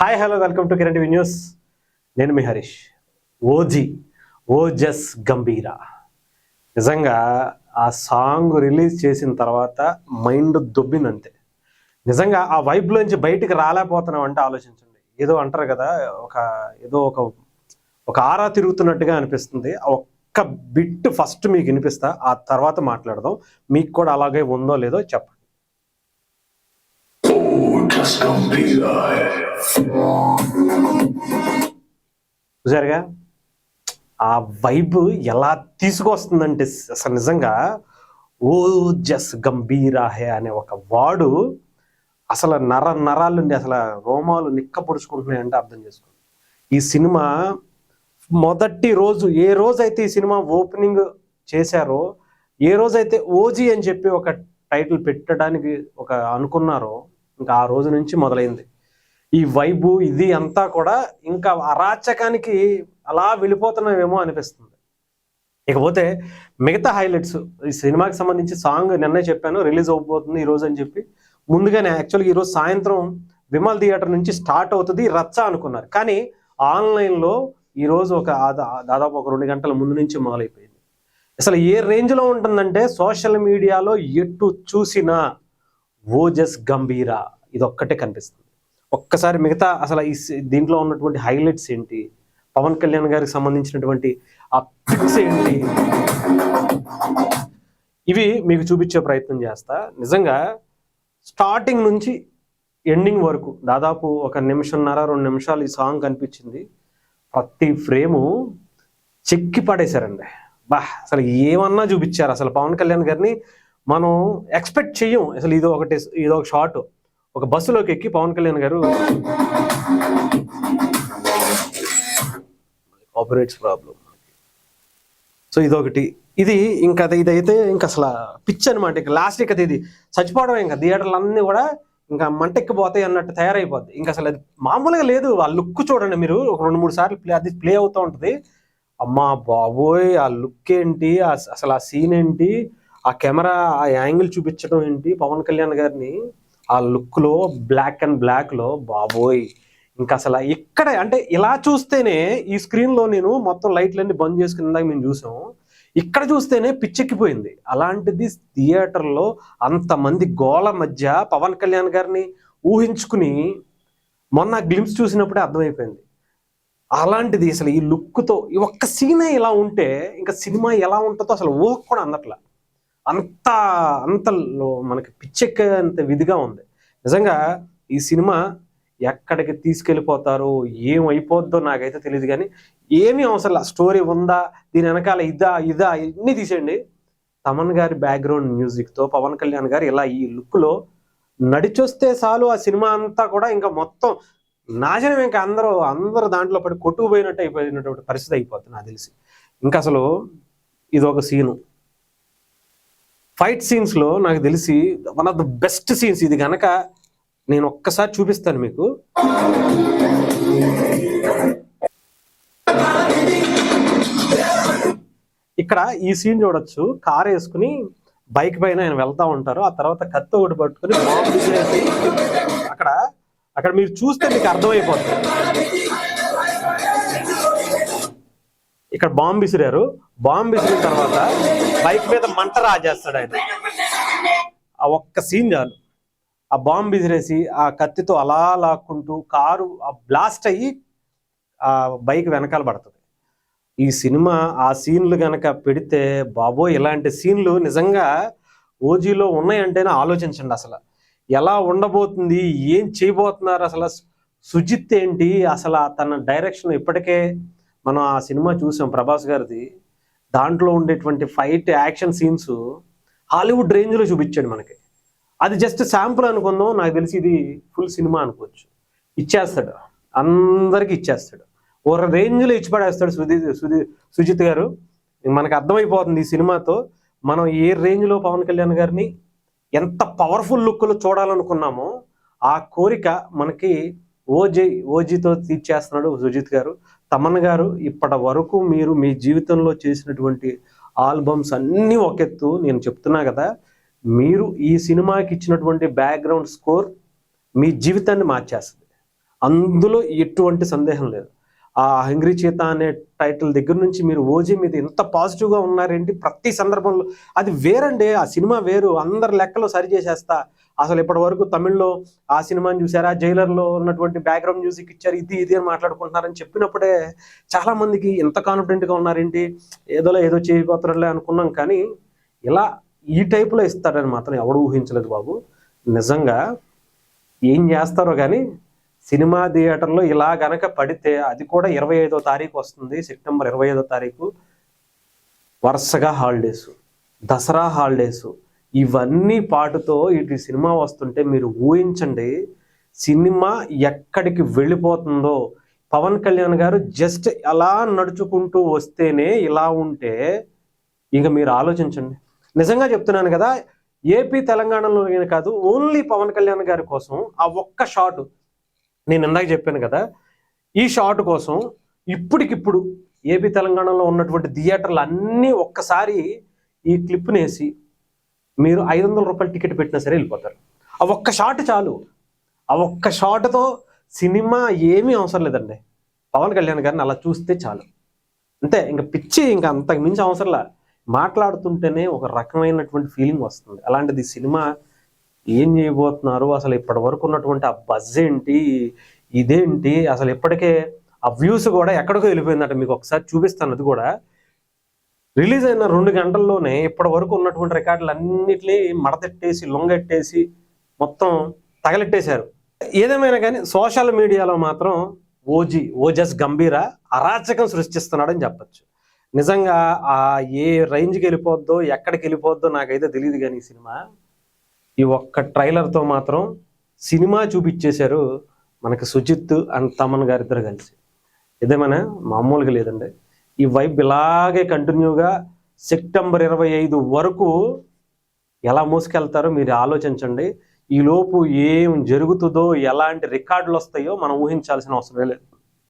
Hi hello welcome to Kiran TV news. నేను మీ హరీష్. ఓజస్ గంభీరా నిజంగా ఆ సాంగ్ రిలీజ్ చేసిన తర్వాత మైండ్ దొబ్బిందంతే. నిజంగా ఆ వైబ్లోంచి బయటికి రాలేకపోతున్నాం అంటే ఆలోచించండి. ఏదో అంటారు కదా, ఏదో ఒక ఆరా తిరుగుతున్నట్టుగా అనిపిస్తుంది. ఒక్క బిట్ ఫస్ట్ మీకు వినిపిస్తా, ఆ తర్వాత మాట్లాడదాం. మీకు కూడా అలాగే ఉందో లేదో చెప్పండి. చూసారుగా ఆ వైబ్ ఎలా తీసుకొస్తుందంటే అసలు నిజంగా ఓ జస్ గంభీరా హే అనే ఒక వాడు అసలు నరాల నుండి అసలు రోమాలు నిక్క పొడుచుకుంటున్నాయంటే అర్థం చేసుకోండి. ఈ సినిమా మొదటి రోజు, ఏ రోజైతే ఈ సినిమా ఓపెనింగ్ చేశారో, ఏ రోజైతే ఓజీ అని చెప్పి ఒక టైటిల్ పెట్టడానికి అనుకున్నారో, ఇంకా ఆ రోజు నుంచి మొదలైంది ఈ వైబు. ఇది అంతా కూడా ఇంకా అరాచకానికి అలా వెళ్ళిపోతున్నామేమో అనిపిస్తుంది. ఇకపోతే మిగతా హైలైట్స్, ఈ సినిమాకి సంబంధించి సాంగ్ నిన్నే చెప్పాను రిలీజ్ అవ్వబోతుంది ఈ రోజు అని చెప్పి. ముందుగానే యాక్చువల్గా ఈరోజు సాయంత్రం విమల్ థియేటర్ నుంచి స్టార్ట్ అవుతుంది రచ్చ అనుకున్నారు, కానీ ఆన్లైన్లో ఈరోజు దాదాపు 2 గంటల ముందు నుంచి మొదలైపోయింది. అసలు ఏ రేంజ్లో ఉంటుందంటే సోషల్ మీడియాలో ఎటు చూసినా ఓజస్ గంభీరా ఇదొక్కటే కనిపిస్తుంది. ఒక్కసారి మిగతా అసలు దీంట్లో ఉన్నటువంటి హైలైట్స్ ఏంటి, పవన్ కళ్యాణ్ గారికి సంబంధించినటువంటి ఆ పిక్స్ ఏంటి, ఇవి మీకు చూపించే ప్రయత్నం చేస్తా. నిజంగా స్టార్టింగ్ నుంచి ఎండింగ్ వరకు దాదాపు 1 నిమిషంన్నర 2 నిమిషాలు ఈ సాంగ్ కనిపించింది. ప్రతి ఫ్రేము చెక్కి పడేశారండి. అసలు ఏమన్నా చూపించారు. అసలు పవన్ కళ్యాణ్ గారిని మనం ఎక్స్పెక్ట్ చెయ్యం. అసలు ఇదొక షాట్, ఒక బస్సులోకి ఎక్కి పవన్ కళ్యాణ్ గారు ఆపరేట్స్ ప్రాబ్లం, సో ఇదొకటి. ఇదైతే ఇంకా అసలు పిచ్ అనమాట. ఇక లాస్ట్ ఇక ఇది చచ్చిపోవడం, ఇంకా థియేటర్లు అన్నీ కూడా ఇంకా మంటెక్కిపోతాయి అన్నట్టు తయారైపోద్ది. ఇంకా అసలు అది మామూలుగా లేదు. ఆ లుక్ చూడండి మీరు, ఒక 2-3 సార్లు ప్లే అవుతూ ఉంటుంది. అమ్మా బాబోయ్, ఆ లుక్ ఏంటి, అసలు ఆ సీన్ ఏంటి, ఆ కెమెరా ఆ యాంగిల్ చూపించడం ఏంటి, పవన్ కళ్యాణ్ గారిని ఆ లుక్ లో బ్లాక్ అండ్ బ్లాక్ లో, బాబోయ్. ఇంకా అసలు ఇక్కడ అంటే ఇలా చూస్తేనే ఈ స్క్రీన్ లో నేను మొత్తం లైట్లన్నీ బంద్ చేసుకుని ఇందాక మేము చూసాం, ఇక్కడ చూస్తేనే పిచ్చెక్కిపోయింది. అలాంటిది థియేటర్లో అంతమంది గోల మధ్య పవన్ కళ్యాణ్ గారిని ఊహించుకుని మొన్న గ్లిమ్స్ చూసినప్పుడే అర్థమైపోయింది. అలాంటిది అసలు ఈ లుక్తో ఈ ఒక్క సీనే ఇలా ఉంటే ఇంకా సినిమా ఎలా ఉంటుందో అసలు ఊహ కూడా అందట్లా. అంత మనకి పిచ్చెక్కేంత విధిగా ఉంది. నిజంగా ఈ సినిమా ఎక్కడికి తీసుకెళ్ళిపోతారో ఏమైపోద్దో నాకైతే తెలియదు, కానీ ఏమీ అవసరం. స్టోరీ ఉందా, దీని వెనకాల ఇదా ఇన్ని తీసేయండి. తమన్ గారి బ్యాక్గ్రౌండ్ మ్యూజిక్తో పవన్ కళ్యాణ్ గారు ఇలా ఈ లుక్లో నడిచొస్తే చాలు, ఆ సినిమా అంతా కూడా ఇంకా మొత్తం నాశనం. ఇంకా అందరూ దాంట్లో పడి కొట్టుకుపోయినట్టు అయిపోయినటువంటి పరిస్థితి అయిపోతుంది నాకు తెలిసి. ఇంకా అసలు ఇది ఒక సీను, ఫైట్ సీన్స్లో నాకు తెలిసి one of the best scenes ఇది. కనుక నేను ఒక్కసారి చూపిస్తాను మీకు. ఇక్కడ ఈ సీన్ చూడొచ్చు. కారు వేసుకుని బైక్ పైన ఆయన వెళ్తా ఉంటారు. ఆ తర్వాత కత్తి ఒకటి పట్టుకుని బాంబు విసిరేసి అక్కడ మీరు చూస్తే మీకు అర్థమైపోతుంది. ఇక్కడ బాంబు విసిరారు. బాంబు విసిరిన తర్వాత బైక్ మీద మంట రాజేస్తాడు ఆయన. ఆ ఒక్క సీన్ చాలు. ఆ బాంబు విసిరేసి ఆ కత్తితో అలా లాక్కుంటూ కారు ఆ బ్లాస్ట్ అయ్యి ఆ బైక్ వెనకాల పడుతుంది. ఈ సినిమా ఆ సీన్లు కనుక పెడితే బాబోయ్, ఇలాంటి సీన్లు నిజంగా ఓజీలో ఉన్నాయంటేనే ఆలోచించండి. అసలు ఎలా ఉండబోతుంది, ఏం చేయబోతున్నారు, అసలు సుజిత్ ఏంటి, అసలు తన డైరెక్షన్. ఇప్పటికే మనం ఆ సినిమా చూసాం ప్రభాస్ గారిది. దాంట్లో ఉండేటువంటి ఫైట్ యాక్షన్ సీన్స్ హాలీవుడ్ రేంజ్లో చూపించాడు మనకి. అది జస్ట్ శాంపుల్ అనుకుందాం, నాకు తెలిసి ఇది ఫుల్ సినిమా అనుకోవచ్చు. ఇచ్చేస్తాడు, అందరికీ ఇచ్చేస్తాడు, ఒక రేంజ్లో ఇచ్చి పడేస్తాడు సుజిత్ గారు. మనకు అర్థమైపోతుంది ఈ సినిమాతో మనం ఏ రేంజ్లో పవన్ కళ్యాణ్ గారిని ఎంత పవర్ఫుల్ లుక్లో చూడాలనుకున్నామో ఆ కోరిక మనకి ఓజీతో తీర్చేస్తున్నాడు సుజిత్ గారు. తమన్ గారు, ఇప్పటి వరకు మీరు మీ జీవితంలో చేసినటువంటి ఆల్బమ్స్ అన్నీ ఒక ఎత్తు. నేను చెప్తున్నా కదా, మీరు ఈ సినిమాకి ఇచ్చినటువంటి బ్యాక్గ్రౌండ్ స్కోర్ మీ జీవితాన్ని మార్చేస్తుంది. అందులో ఎటువంటి సందేహం లేదు. ఆ హంగ్రీ చీత అనే టైటిల్ దగ్గర నుంచి మీరు ఓజీ మీద ఎంత పాజిటివ్గా ఉన్నారేంటి ప్రతి సందర్భంలో. అది వేరండి, ఆ సినిమా వేరు, అందరి లెక్కలో సరి చేసేస్తా. అసలు ఇప్పటి వరకు తమిళ్లో ఆ సినిమాని చూసారా, జైలర్లో ఉన్నటువంటి బ్యాక్గ్రౌండ్ మ్యూజిక్ ఇచ్చారు, ఇది అని మాట్లాడుకుంటున్నారని చెప్పినప్పుడే చాలా మందికి ఎంత కాన్ఫిడెంట్గా ఉన్నారేంటి, ఏదో చేయబోతున్నారులే అనుకున్నాం. కానీ ఇలా ఈ టైపులో ఇస్తాడని మాత్రం ఎవడు ఊహించలేదు బాబు. నిజంగా ఏం చేస్తారో కానీ సినిమా థియేటర్లో ఇలా గనక పడితే, అది కూడా 25వ తారీఖు వస్తుంది, సెప్టెంబర్ 25వ తారీఖు. వరుసగా హాలిడేస్, దసరా హాలిడేస్, ఇవన్నీ పాటుతో ఇటు సినిమా వస్తుంటే మీరు ఊహించండి సినిమా ఎక్కడికి వెళ్ళిపోతుందో. పవన్ కళ్యాణ్ గారు జస్ట్ అలా నడుచుకుంటూ వస్తేనే ఇలా ఉంటే ఇక మీరు ఆలోచించండి. నిజంగా చెప్తున్నాను కదా, ఏపీ తెలంగాణలో కాదు, ఓన్లీ పవన్ కళ్యాణ్ గారి కోసం ఆ ఒక్క షాట్, నేను ఇందాక చెప్పాను కదా, ఈ షాట్ కోసం ఇప్పటికిప్పుడు ఏపీ తెలంగాణలో ఉన్నటువంటి థియేటర్లు అన్నీ ఒక్కసారి ఈ క్లిప్ని వేసి మీరు 500 రూపాయలు టికెట్ పెట్టినా సరే వెళ్ళిపోతారు. ఆ ఒక్క షాట్ చాలు. ఆ ఒక్క షాట్తో సినిమా ఏమీ అవసరం లేదండి, పవన్ కళ్యాణ్ గారిని అలా చూస్తే చాలు. అంతే, ఇంకా పిచ్చి, ఇంకా అంతకు మించి అవసరంలా. మాట్లాడుతుంటేనే ఒక రకమైనటువంటి ఫీలింగ్ వస్తుంది. అలాంటిది సినిమా ఏం చేయబోతున్నారు, అసలు ఇప్పటి వరకు ఉన్నటువంటి ఆ బజ్ ఏంటి, ఇదేంటి, అసలు ఇప్పటికే ఆ వ్యూస్ కూడా ఎక్కడికో వెళ్ళిపోయిందట. మీకు ఒకసారి చూపిస్తాను. అది కూడా రిలీజ్ అయిన 2 గంటల్లోనే ఇప్పటి వరకు ఉన్నటువంటి రికార్డులు అన్నిటినీ మడతెట్టేసి లొంగెట్టేసి మొత్తం తగలెట్టేశారు. ఏదేమైనా కానీ సోషల్ మీడియాలో మాత్రం ఓజస్ గంభీర అరాచకం సృష్టిస్తున్నాడని చెప్పచ్చు. నిజంగా ఆ ఏ రేంజ్కి వెళ్ళిపోద్దో, ఎక్కడికి వెళ్ళిపోద్దో నాకైతే తెలియదు. కానీ ఈ సినిమా ఈ ఒక్క ట్రైలర్తో మాత్రం సినిమా చూపించేశారు మనకి సుజిత్ అండ్ తమన్ గారిద్దరు కలిసి. ఏదేమైనా మామూలుగా లేదండి. ఈ వైబ్ ఇలాగే కంటిన్యూగా సెప్టెంబర్ 25 వరకు ఎలా మోసుకెళ్తారో మీరు ఆలోచించండి. ఈలోపు ఏం జరుగుతుందో, ఎలాంటి రికార్డులు వస్తాయో మనం ఊహించాల్సిన అవసరం లేదు.